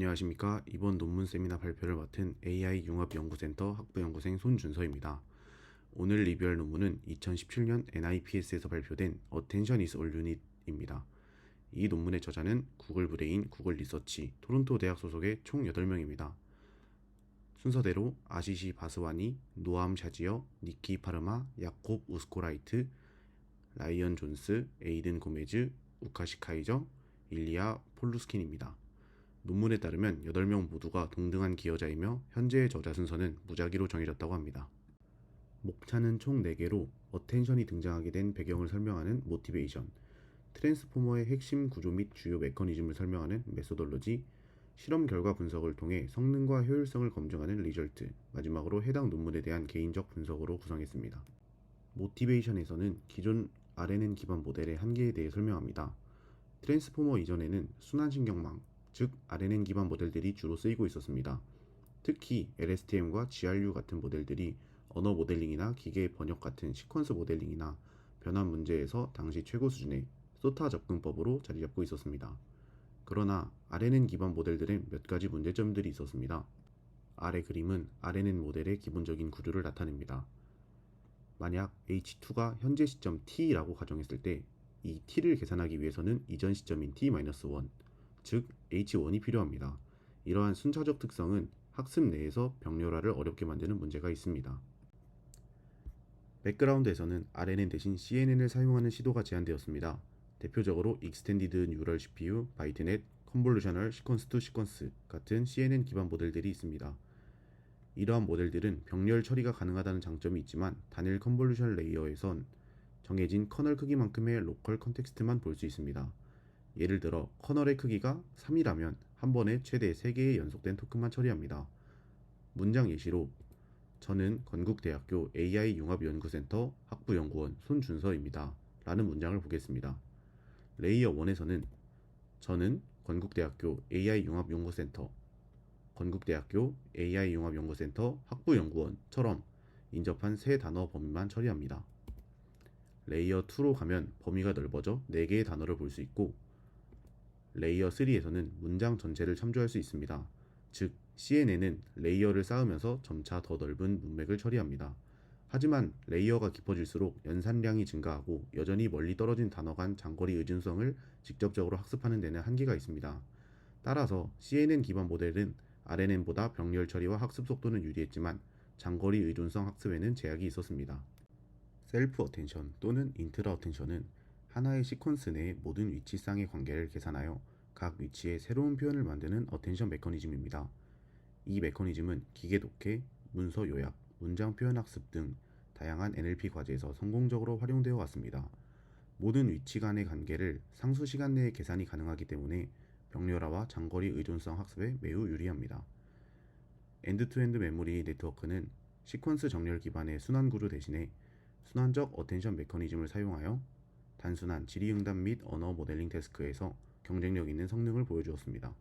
안녕하십니까. 이번 논문 세미나 발표를 맡은 AI융합연구센터 학부연구생 손준서입니다. 오늘 리뷰할 논문은 2017년 NIPS에서 발표된 Attention is all you need입니다. 이 논문의 저자는 구글 브레인, 구글 리서치, 토론토 대학 소속의 총 8명입니다. 순서대로 아시시 바스와니, 노암 샤지어, 니키 파르마, 야콥 우스코라이트, 라이언 존스, 에이든 고메즈, 우카시 카이저, 일리아 폴루스킨입니다. 논문에 따르면 8명 모두가 동등한 기여자이며 현재의 저자 순서는 무작위로 정해졌다고 합니다. 목차는 총 4개로 어텐션이 등장하게 된 배경을 설명하는 모티베이션, 트랜스포머의 핵심 구조 및 주요 메커니즘을 설명하는 메소돌로지, 실험 결과 분석을 통해 성능과 효율성을 검증하는 리절트, 마지막으로 해당 논문에 대한 개인적 분석으로 구성했습니다. 모티베이션에서는 기존 RNN 기반 모델의 한계에 대해 설명합니다. 트랜스포머 이전에는 순환신경망, 즉 RNN 기반 모델들이 주로 쓰이고 있었습니다. 특히 LSTM과 GRU 같은 모델들이 언어 모델링이나 기계 번역 같은 시퀀스 모델링이나 변환 문제에서 당시 최고 수준의 소타 접근법으로 자리 잡고 있었습니다. 그러나 RNN 기반 모델들은 몇 가지 문제점들이 있었습니다. 아래 그림은 RNN 모델의 기본적인 구조를 나타냅니다. 만약 H2가 현재 시점 T라고 가정했을 때 이 T를 계산하기 위해서는 이전 시점인 T-1, 즉 H1이 필요합니다. 이러한 순차적 특성은 학습 내에서 병렬화를 어렵게 만드는 문제가 있습니다. 백그라운드에서는 RNN 대신 CNN을 사용하는 시도가 제안되었습니다. 대표적으로 Extended Neural CPU, 바이트넷, Convolutional Sequence to Sequence 같은 CNN 기반 모델들이 있습니다. 이러한 모델들은 병렬 처리가 가능하다는 장점이 있지만 단일 컨볼루션 레이어에선 정해진 커널 크기만큼의 로컬 컨텍스트만 볼 수 있습니다. 예를 들어 커널의 크기가 3이라면 한 번에 최대 3개의 연속된 토큰만 처리합니다. 문장 예시로 저는 건국대학교 AI융합연구센터 학부연구원 손준서입니다. 라는 문장을 보겠습니다. 레이어 1에서는 저는 건국대학교 AI융합연구센터 학부연구원처럼 인접한 세 단어 범위만 처리합니다. 레이어 2로 가면 범위가 넓어져 4개의 단어를 볼 수 있고 레이어 3에서는 문장 전체를 참조할 수 있습니다. 즉, CNN은 레이어를 쌓으면서 점차 더 넓은 문맥을 처리합니다. 하지만 레이어가 깊어질수록 연산량이 증가하고 여전히 멀리 떨어진 단어 간 장거리 의존성을 직접적으로 학습하는 데는 한계가 있습니다. 따라서 CNN 기반 모델은 RNN보다 병렬 처리와 학습 속도는 유리했지만 장거리 의존성 학습에는 제약이 있었습니다. 셀프 어텐션 또는 인트라 어텐션은 하나의 시퀀스 내의 모든 위치상의 관계를 계산하여 각 위치에 새로운 표현을 만드는 어텐션 메커니즘입니다. 이 메커니즘은 기계 독해, 문서 요약, 문장 표현 학습 등 다양한 NLP 과제에서 성공적으로 활용되어 왔습니다. 모든 위치 간의 관계를 상수 시간 내에 계산이 가능하기 때문에 병렬화와 장거리 의존성 학습에 매우 유리합니다. 엔드투엔드 메모리 네트워크는 시퀀스 정렬 기반의 순환 구조 대신에 순환적 어텐션 메커니즘을 사용하여 단순한 질의응답 및 언어 모델링 태스크에서 경쟁력 있는 성능을 보여주었습니다.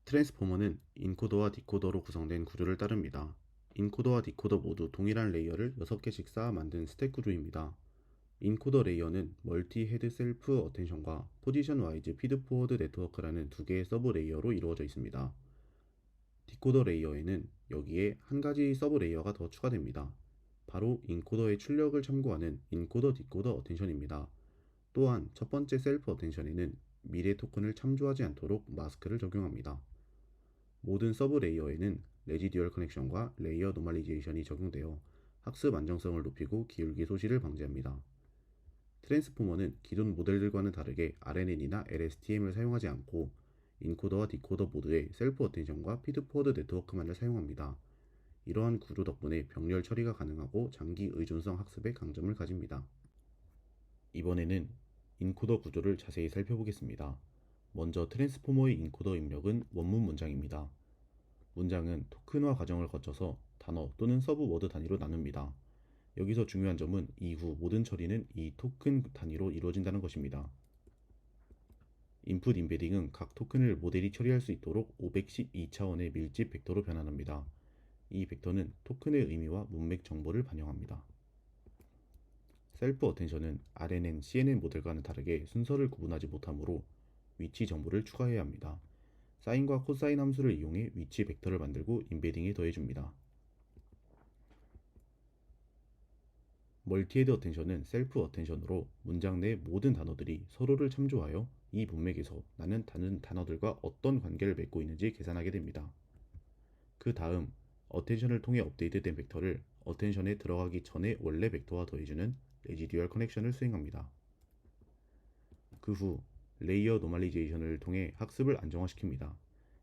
트랜스포머는 인코더와 디코더로 구성된 구조를 따릅니다. 인코더와 디코더 모두 동일한 레이어를 6개씩 쌓아 만든 스택 구조입니다. 인코더 레이어는 멀티 헤드 셀프 어텐션과 포지션 와이즈 피드 포워드 네트워크라는 2개의 서브 레이어로 이루어져 있습니다. 디코더 레이어에는 여기에 한 가지 서브 레이어가 더 추가됩니다. 바로 인코더의 출력을 참고하는 인코더 디코더 어텐션입니다. 또한 첫 번째 셀프 어텐션에는 미래 토큰을 참조하지 않도록 마스크를 적용합니다. 모든 서브 레이어에는 레지듀얼 커넥션과 레이어 노멀리제이션이 적용되어 학습 안정성을 높이고 기울기 소실을 방지합니다. 트랜스포머는 기존 모델들과는 다르게 RNN이나 LSTM을 사용하지 않고 인코더와 디코더 모두의 셀프 어텐션과 피드포워드 네트워크만을 사용합니다. 이러한 구조 덕분에 병렬 처리가 가능하고 장기 의존성 학습의 강점을 가집니다. 이번에는 인코더 구조를 자세히 살펴보겠습니다. 먼저 트랜스포머의 인코더 입력은 원문 문장입니다. 문장은 토큰화 과정을 거쳐서 단어 또는 서브 워드 단위로 나눕니다. 여기서 중요한 점은 이후 모든 처리는 이 토큰 단위로 이루어진다는 것입니다. 인풋 임베딩은 각 토큰을 모델이 처리할 수 있도록 512차원의 밀집 벡터로 변환합니다. 이 벡터는 토큰의 의미와 문맥 정보를 반영합니다. 셀프 어텐션은 RNN, CNN 모델과는 다르게 순서를 구분하지 못하므로 위치 정보를 추가해야 합니다. 사인과 코사인 함수를 이용해 위치 벡터를 만들고 임베딩에 더해줍니다. 멀티헤드 어텐션은 셀프 어텐션으로 문장 내 모든 단어들이 서로를 참조하여 이 문맥에서 나는 다른 단어들과 어떤 관계를 맺고 있는지 계산하게 됩니다. 그 다음 어텐션을 통해 업데이트된 벡터를 어텐션에 들어가기 전에 원래 벡터와 더해주는 레지듀얼 커넥션을 수행합니다. 그 후 레이어 노멀리제이션을 통해 학습을 안정화시킵니다.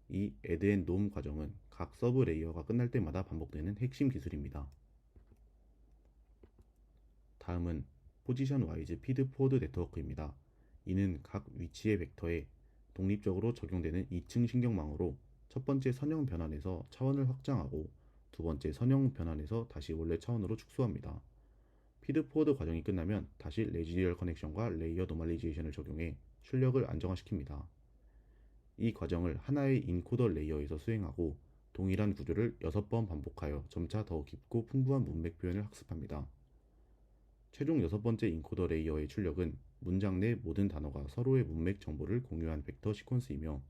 이 add and nom 과정은 각 서브 레이어가 끝날 때마다 반복되는 핵심 기술입니다. 다음은 포지션 와이즈 피드 포워드 네트워크입니다. 이는 각 위치의 벡터에 독립적으로 적용되는 2층 신경망으로 첫 번째 선형 변환에서 차원을 확장하고 두 번째 선형 변환에서 다시 원래 차원으로 축소합니다. 피드 포워드 과정이 끝나면 다시 레지듀얼 커넥션과 레이어 노멀리제이션을 적용해 출력을 안정화시킵니다. 이 과정을 하나의 인코더 레이어에서 수행하고 동일한 구조를 6번 반복하여 점차 더 깊고 풍부한 문맥 표현을 학습합니다. 최종 6번째 인코더 레이어의 출력은 문장 내 모든 단어가 서로의 문맥 정보를 공유한 벡터 시퀀스이며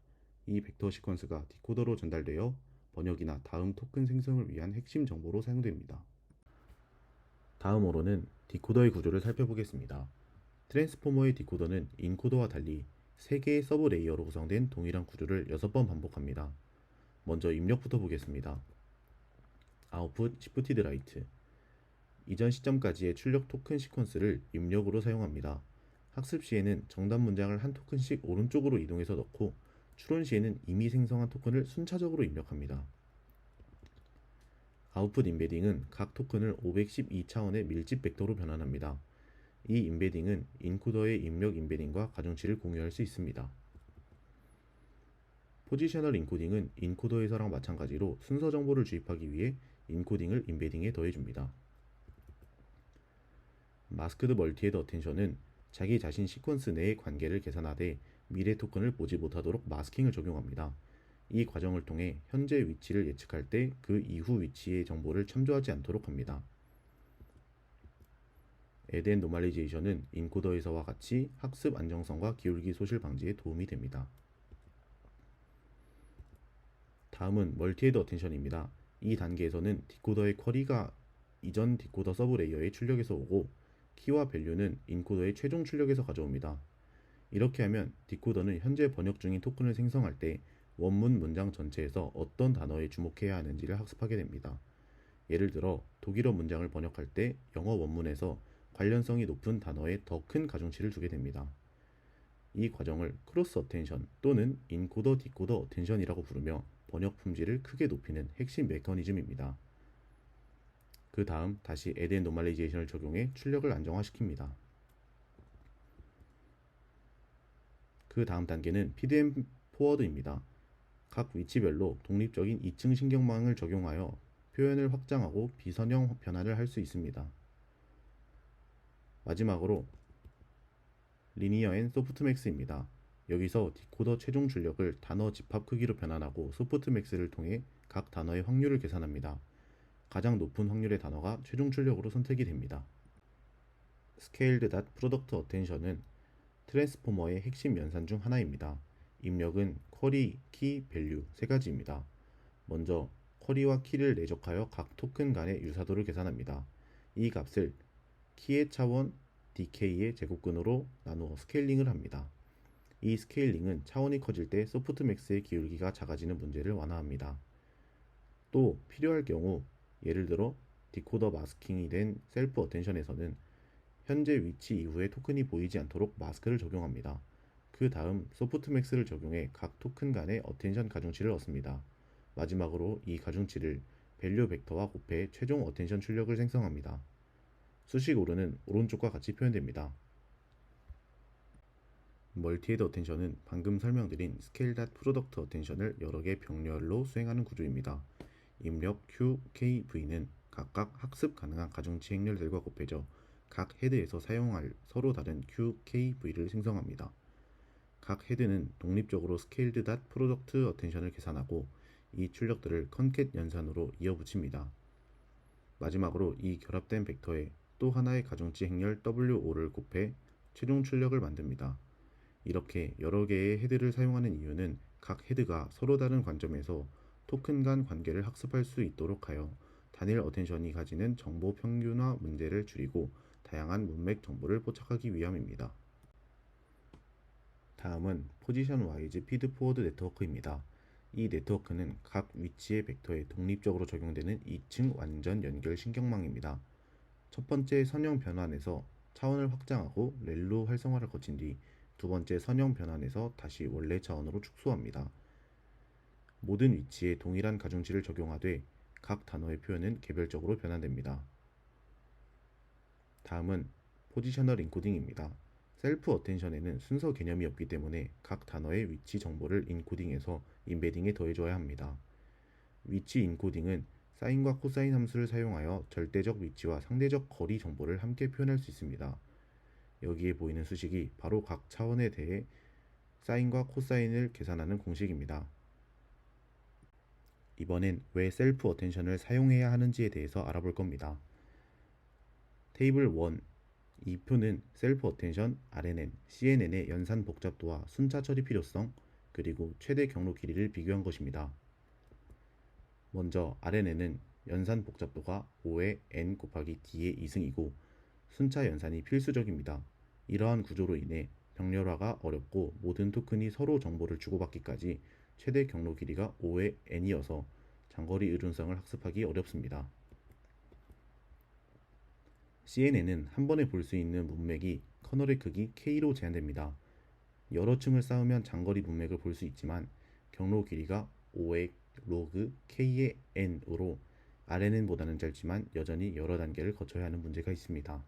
이 벡터 시퀀스가 디코더로 전달되어 번역이나 다음 토큰 생성을 위한 핵심 정보로 사용됩니다. 다음으로는 디코더의 구조를 살펴보겠습니다. 트랜스포머의 디코더는 인코더와 달리 3개의 서브 레이어로 구성된 동일한 구조를 6번 반복합니다. 먼저 입력부터 보겠습니다. 아웃풋 시프티드 라이트. 이전 시점까지의 출력 토큰 시퀀스를 입력으로 사용합니다. 학습 시에는 정답 문장을 한 토큰씩 오른쪽으로 이동해서 넣고 추론 시에는 이미 생성한 토큰을 순차적으로 입력합니다. 아웃풋 임베딩은 각 토큰을 512차원의 밀집 벡터로 변환합니다. 이 임베딩은 인코더의 입력 임베딩과 가중치를 공유할 수 있습니다. 포지셔널 인코딩은 인코더에서랑 마찬가지로 순서 정보를 주입하기 위해 인코딩을 임베딩에 더해줍니다. 마스크드 멀티헤드 어텐션은 자기 자신 시퀀스 내의 관계를 계산하되 미래 토큰을 보지 못하도록 마스킹을 적용합니다. 이 과정을 통해 현재 위치를 예측할 때 그 이후 위치의 정보를 참조하지 않도록 합니다. add and normalization은 인코더에서와 같이 학습 안정성과 기울기 소실 방지에 도움이 됩니다. 다음은 멀티헤드 어텐션입니다. 이 단계에서는 디코더의 쿼리가 이전 디코더 서브 레이어의 출력에서 오고 키와 밸류는 인코더의 최종 출력에서 가져옵니다. 이렇게 하면 디코더는 현재 번역 중인 토큰을 생성할 때 원문 문장 전체에서 어떤 단어에 주목해야 하는지를 학습하게 됩니다. 예를 들어 독일어 문장을 번역할 때 영어 원문에서 관련성이 높은 단어에 더 큰 가중치를 두게 됩니다. 이 과정을 크로스 어텐션 또는 인코더 디코더 어텐션이라고 부르며 번역 품질을 크게 높이는 핵심 메커니즘입니다. 그 다음 다시 add and normalization을 적용해 출력을 안정화시킵니다. 그 다음 단계는 PDM 포워드입니다. 각 위치별로 독립적인 2층 신경망을 적용하여 표현을 확장하고 비선형 변환을 할 수 있습니다. 마지막으로 리니어 앤 소프트맥스입니다. 여기서 디코더 최종 출력을 단어 집합 크기로 변환하고 소프트맥스를 통해 각 단어의 확률을 계산합니다. 가장 높은 확률의 단어가 최종 출력으로 선택이 됩니다. 스케일드 닷 프로덕트 어텐션은 트랜스포머의 핵심 연산 중 하나입니다. 입력은 쿼리, 키, 밸류 세 가지입니다. 먼저 쿼리와 키를 내적하여 각 토큰 간의 유사도를 계산합니다. 이 값을 키의 차원 DK의 제곱근으로 나누어 스케일링을 합니다. 이 스케일링은 차원이 커질 때 소프트맥스의 기울기가 작아지는 문제를 완화합니다. 또 필요할 경우 예를 들어 디코더 마스킹이 된 셀프 어텐션에서는 현재 위치 이후에 토큰이 보이지 않도록 마스크를 적용합니다. 그 다음 소프트맥스를 적용해 각 토큰 간의 어텐션 가중치를 얻습니다. 마지막으로 이 가중치를 밸류 벡터와 곱해 최종 어텐션 출력을 생성합니다. 수식으로는 오른쪽과 같이 표현됩니다. 멀티헤드 어텐션은 방금 설명드린 스케일 닷 프로덕트 어텐션을 여러 개 병렬로 수행하는 구조입니다. 입력 Q, K, V는 각각 학습 가능한 가중치 행렬들과 곱해져 각 헤드에서 사용할 서로 다른 Q, K, V를 생성합니다. 각 헤드는 독립적으로 스케일드 닷 프로덕트 어텐션을 계산하고 이 출력들을 컨캣 연산으로 이어붙입니다. 마지막으로 이 결합된 벡터에 또 하나의 가중치 행렬 WO를 곱해 최종 출력을 만듭니다. 이렇게 여러 개의 헤드를 사용하는 이유는 각 헤드가 서로 다른 관점에서 토큰 간 관계를 학습할 수 있도록 하여 단일 어텐션이 가지는 정보 평균화 문제를 줄이고 다양한 문맥 정보를 포착하기 위함입니다. 다음은 포지션 와이즈 피드 포워드 네트워크입니다. 이 네트워크는 각 위치의 벡터에 독립적으로 적용되는 2층 완전 연결 신경망입니다. 첫 번째 선형 변환에서 차원을 확장하고 렐로 활성화를 거친 뒤 두 번째 선형 변환에서 다시 원래 차원으로 축소합니다. 모든 위치에 동일한 가중치를 적용하되 각 단어의 표현은 개별적으로 변환됩니다. 다음은 포지셔널 인코딩입니다. 셀프 어텐션에는 순서 개념이 없기 때문에 각 단어의 위치 정보를 인코딩해서 임베딩에 더해줘야 합니다. 위치 인코딩은 사인과 코사인 함수를 사용하여 절대적 위치와 상대적 거리 정보를 함께 표현할 수 있습니다. 여기에 보이는 수식이 바로 각 차원에 대해 사인과 코사인을 계산하는 공식입니다. 이번엔 왜 셀프 어텐션을 사용해야 하는지에 대해서 알아볼 겁니다. 테이블 1. 이 표는 셀프 어텐션, RNN, CNN의 연산 복잡도와 순차 처리 필요성, 그리고 최대 경로 길이를 비교한 것입니다. 먼저 RNN은 연산 복잡도가 5의 n 곱하기 d의 2승이고 순차 연산이 필수적입니다. 이러한 구조로 인해 병렬화가 어렵고 모든 토큰이 서로 정보를 주고받기까지 최대 경로 길이가 5의 n이어서 장거리 의존성을 학습하기 어렵습니다. CNN은 한 번에 볼 수 있는 문맥이 커널의 크기 K로 제한됩니다. 여러 층을 쌓으면 장거리 문맥을 볼 수 있지만 경로 길이가 5의 로그 K의 n으로 RNN보다는 짧지만 여전히 여러 단계를 거쳐야 하는 문제가 있습니다.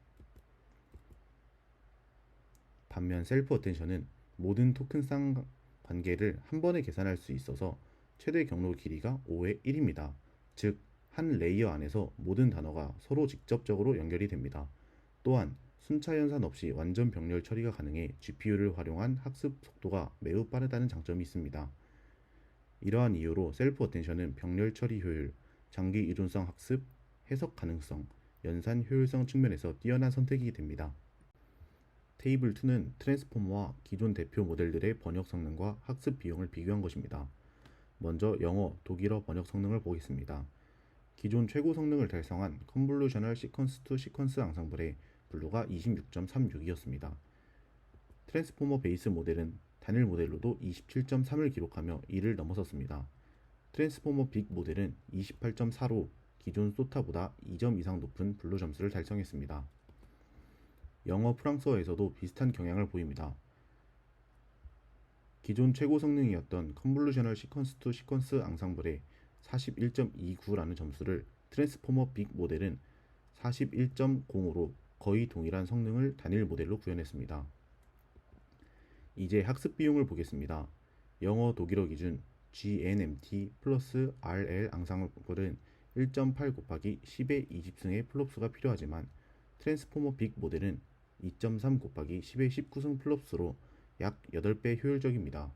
반면 셀프 어텐션은 모든 토큰상 관계를 한 번에 계산할 수 있어서 최대 경로 길이가 5의 1입니다. 즉, 한 레이어 안에서 모든 단어가 서로 직접적으로 연결이 됩니다. 또한 순차 연산 없이 완전 병렬 처리가 가능해 GPU를 활용한 학습 속도가 매우 빠르다는 장점이 있습니다. 이러한 이유로 셀프 어텐션은 병렬 처리 효율, 장기 의존성 학습, 해석 가능성, 연산 효율성 측면에서 뛰어난 선택이 됩니다. 테이블 2는 트랜스포머와 기존 대표 모델들의 번역 성능과 학습 비용을 비교한 것입니다. 먼저 영어, 독일어 번역 성능을 보겠습니다. 기존 최고 성능을 달성한 컨볼루셔널 시퀀스 투 시퀀스 앙상블의 블루가 26.36이었습니다. 트랜스포머 베이스 모델은 단일 모델로도 27.3을 기록하며 이를 넘어섰습니다. 트랜스포머 빅 모델은 28.4로 기존 소타보다 2점 이상 높은 블루 점수를 달성했습니다. 영어 프랑스어에서도 비슷한 경향을 보입니다. 기존 최고 성능이었던 컨볼루셔널 시퀀스 투 시퀀스 앙상블의 41.29라는 점수를 트랜스포머 빅 모델은 41.0으로 거의 동일한 성능을 단일 모델로 구현했습니다. 이제 학습 비용을 보겠습니다. 영어 독일어 기준 GNMT 플러스 RL 앙상블은 1.8 곱하기 10의 20승의 플롭스가 필요하지만 트랜스포머 빅 모델은 2.3 곱하기 10의 19승 플롭스로 약 8배 효율적입니다.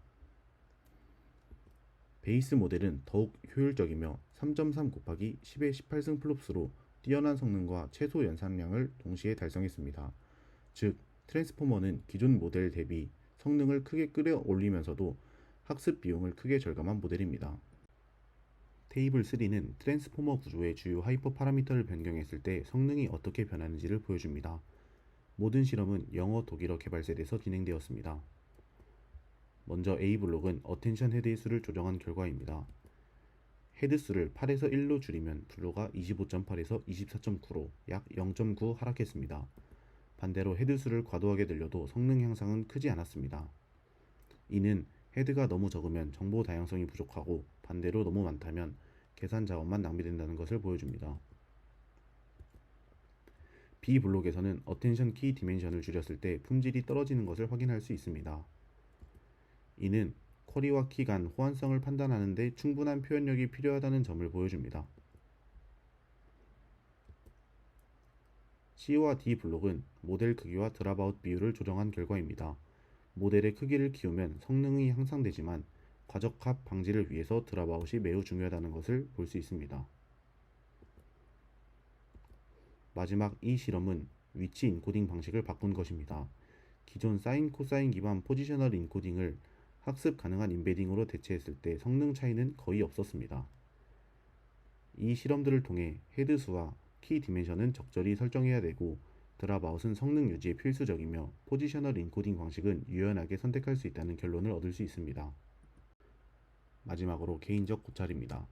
베이스 모델은 더욱 효율적이며 3.3 곱하기 10의 18승 플롭스로 뛰어난 성능과 최소 연산량을 동시에 달성했습니다. 즉, 트랜스포머는 기존 모델 대비 성능을 크게 끌어올리면서도 학습 비용을 크게 절감한 모델입니다. 테이블 3는 트랜스포머 구조의 주요 하이퍼 파라미터를 변경했을 때 성능이 어떻게 변하는지를 보여줍니다. 모든 실험은 영어, 독일어 개발셀에서 진행되었습니다. 먼저 A블록은 어텐션 헤드의 수를 조정한 결과입니다. 헤드 수를 8에서 1로 줄이면 블루가 25.8에서 24.9로 약 0.9 하락했습니다. 반대로 헤드 수를 과도하게 늘려도 성능 향상은 크지 않았습니다. 이는 헤드가 너무 적으면 정보 다양성이 부족하고 반대로 너무 많다면 계산 자원만 낭비된다는 것을 보여줍니다. B블록에서는 어텐션 키 디멘션을 줄였을 때 품질이 떨어지는 것을 확인할 수 있습니다. 이는 쿼리와 키 간 호환성을 판단하는 데 충분한 표현력이 필요하다는 점을 보여줍니다. C와 D 블록은 모델 크기와 드랍아웃 비율을 조정한 결과입니다. 모델의 크기를 키우면 성능이 향상되지만 과적합 방지를 위해서 드랍아웃이 매우 중요하다는 것을 볼 수 있습니다. 마지막 이 실험은 위치 인코딩 방식을 바꾼 것입니다. 기존 사인 코사인 기반 포지셔널 인코딩을 학습 가능한 임베딩으로 대체했을 때 성능 차이는 거의 없었습니다. 이 실험들을 통해 헤드 수와 키 디멘션은 적절히 설정해야 되고 드랍아웃은 성능 유지에 필수적이며 포지셔널 인코딩 방식은 유연하게 선택할 수 있다는 결론을 얻을 수 있습니다. 마지막으로 개인적 고찰입니다.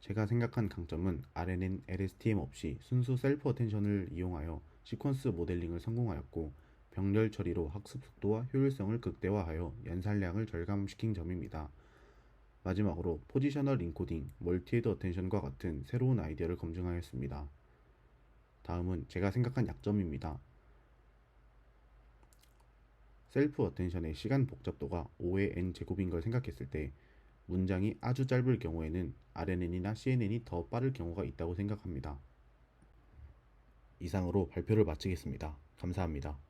제가 생각한 강점은 RNN, LSTM 없이 순수 셀프 어텐션을 이용하여 시퀀스 모델링을 성공하였고 병렬 처리로 학습 속도와 효율성을 극대화하여 연산량을 절감시킨 점입니다. 마지막으로 포지셔널 인코딩, 멀티헤드 어텐션과 같은 새로운 아이디어를 검증하였습니다. 다음은 제가 생각한 약점입니다. 셀프 어텐션의 시간 복잡도가 5의 n제곱인 걸 생각했을 때 문장이 아주 짧을 경우에는 RNN이나 CNN이 더 빠를 경우가 있다고 생각합니다. 이상으로 발표를 마치겠습니다. 감사합니다.